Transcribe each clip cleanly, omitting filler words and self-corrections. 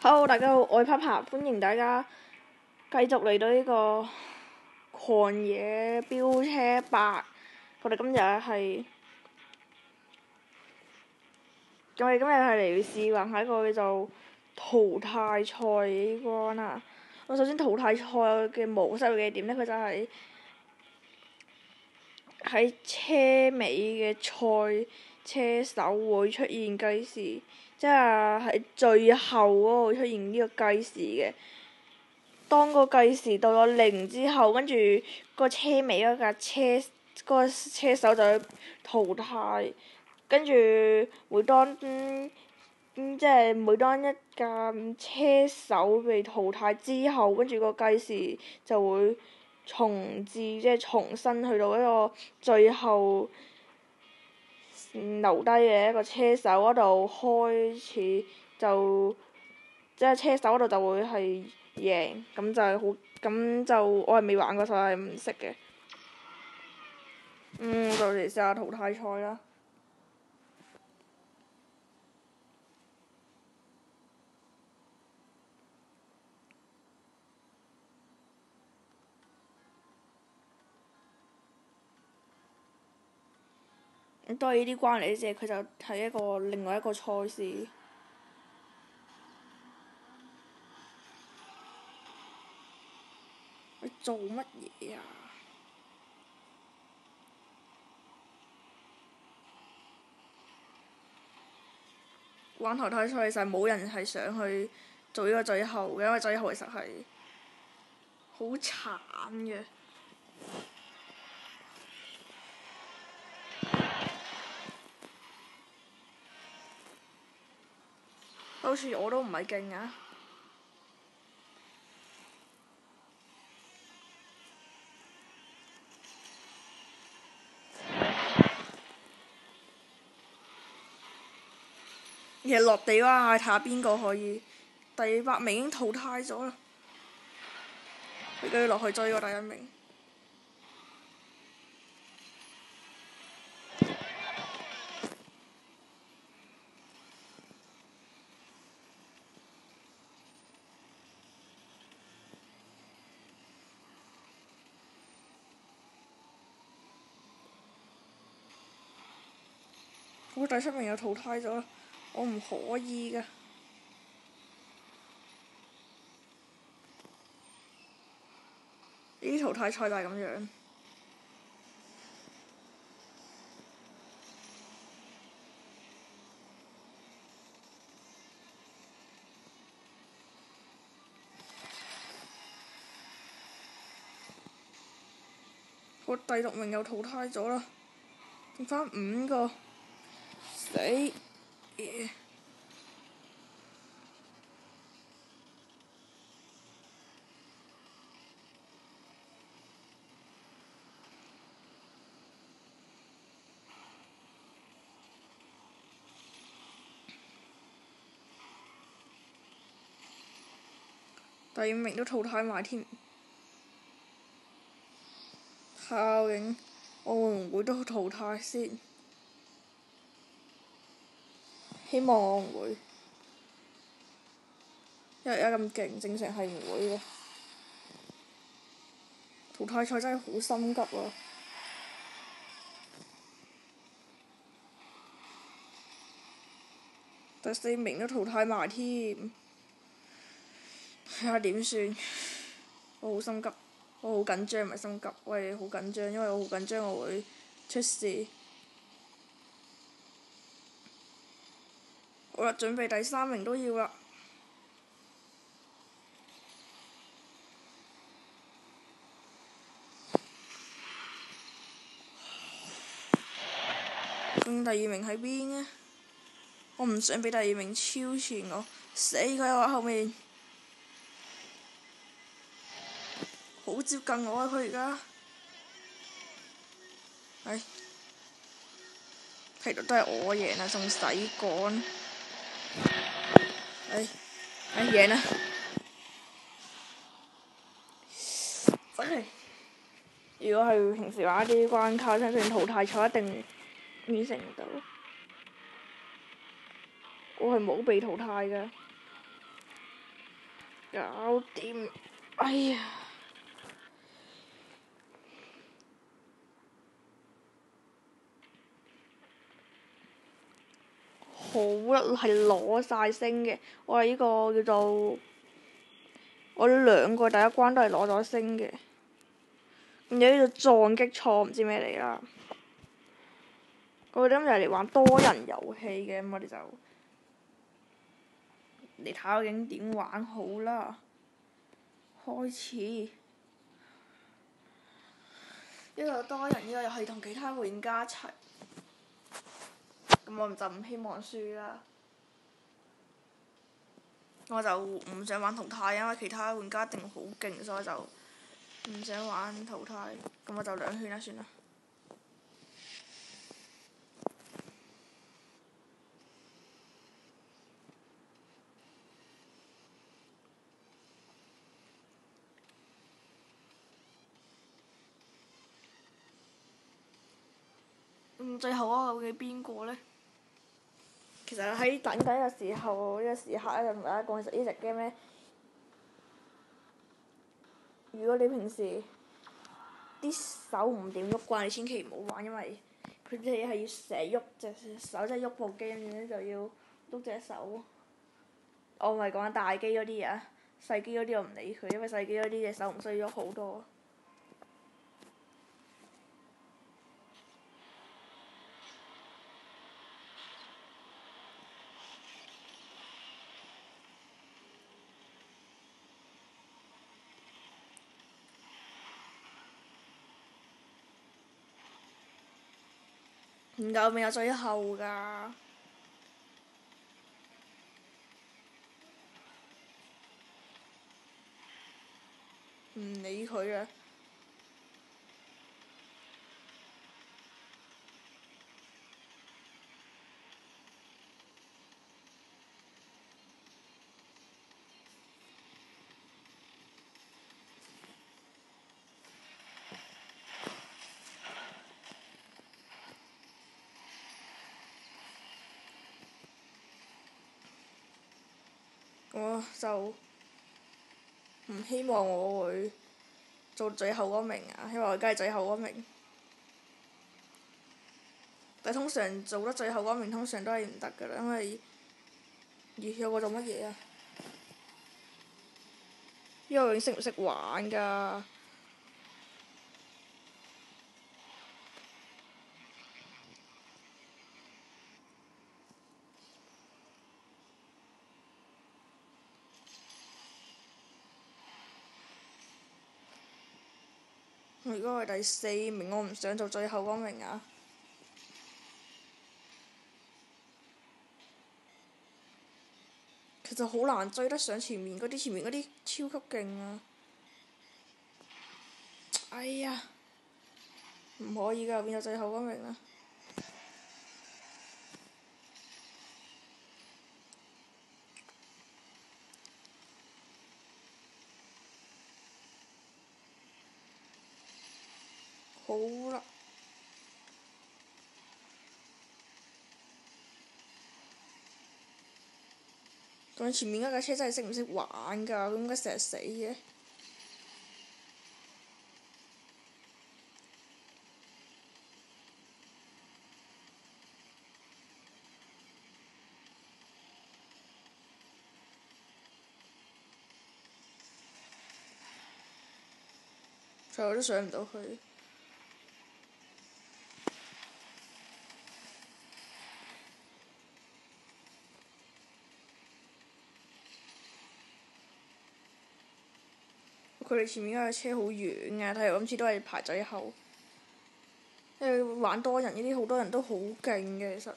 Hello，大家好，我係 Papa，歡迎大家繼續嚟到呢個狂野飆車8。我哋今日係嚟試玩下一個叫做淘汰賽嘅呢關啦。我首先淘汰賽嘅模式係點呢？佢就係喺車尾嘅賽車手會出現計時，即係喺最後嗰度出現呢個計時嘅。當個計時到咗0之後，跟住個車尾嗰架車嗰個車手就要淘汰，跟住每當一架車手被淘汰之後，跟住個計時就會即係重新去到一個最後留低嘅一個車手嗰度開始即係車手嗰度就會係贏，咁就我係未玩過，所以係唔識嘅。我就嚟試下淘汰賽啦。都係呢啲關嚟啫，佢就係另外一個賽事。你做乜嘢啊？玩淘汰賽其實冇人係想去做呢個最後嘅，因為最後其實係好慘嘅。好似我都唔係勁啊！其實落地嗰下睇下邊個可以，第8名已經淘汰咗啦，佢繼續落去追個第1名。我第7名又淘汰咗啦，我唔可以㗎。呢啲淘汰賽就係咁樣。我第6名又淘汰咗啦，剩返5個，死嘢！第5名都淘汰埋添。究竟我會唔會都淘汰先？希望我唔會，因為而家咁勁，正常係唔會嘅。淘汰賽真係好心急啊！第4名都淘汰埋添，睇下點算？我好心急，我好緊張，唔係心急，我係好緊張，因為我好緊張我會出事。好啦，準備第3名都要啦。究竟第2名喺邊呢？我唔想俾第2名超前我，死佢喺我後面，好接近我啊！佢而家，睇到都係我贏啦，仲使講？贏啦！真係，如果係平時玩一啲關卡，相信淘汰賽一定完成唔到。我係冇被淘汰㗎。搞掂，哎呀！好啦，係攞晒星嘅。我哋呢個叫做我兩個第一關都係攞咗星嘅。然後呢個撞擊錯唔知咩嚟啦。我哋今日嚟玩多人遊戲嘅，咁我哋就嚟睇下究竟點玩好啦。開始呢個多人呢個又係同其他會員加一齊，咁我就唔希望輸啦。我就唔想玩淘汰，因為其他玩家一定好勁，所以就唔想玩淘汰。咁我就兩圈啦，算啦。最後嗰個究竟邊個呢？其實喺等緊嘅時候，呢個時刻咧就同大家講，其實呢隻 game 咧，如果你平時啲手唔掂喐慣，你千祈唔好玩，因為佢哋係要成日喐隻手，即係喐部機，跟住咧就要喐隻手。我唔係講緊大機嗰啲啊，細機嗰啲我唔理佢，因為細機嗰啲隻手唔需要喐好多。唔夠未有最後㗎。唔理佢啊！我就唔希望我會做最後嗰名啊，因為我梗係最後嗰名。但通常做得最後嗰名通常都係唔得㗎啦，因為有個做乜嘢啊？呢個究竟識唔識玩㗎？我而家係第四名，我唔想做最後嗰名啊！其實好難追得上前面嗰啲，前面嗰啲超級勁啊！哎呀，唔可以㗎，變咗最後嗰名啦！好啦，仲有前面嗰架車真係識唔識玩㗎？點解成日死嘅？最後都上唔到去。佢哋前面嗰架車好遠啊！睇嚟今次都係排最後。因為玩多人呢啲，好多人都好勁嘅，其實。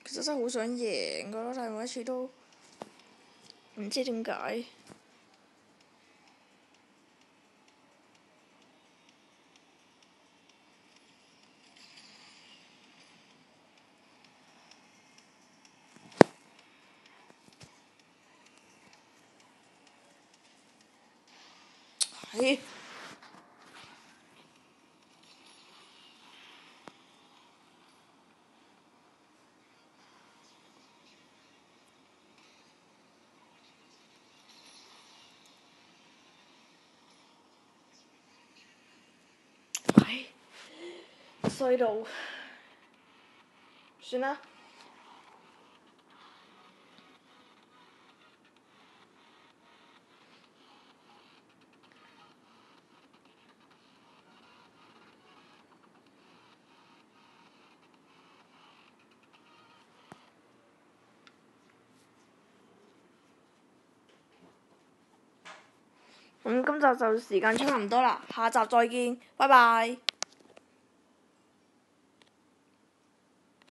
其實真係好想贏㗎咯，但係每一次都唔知點解。係。唉，衰到，算啦。咁今集就時間差唔多啦，下集再見，拜拜。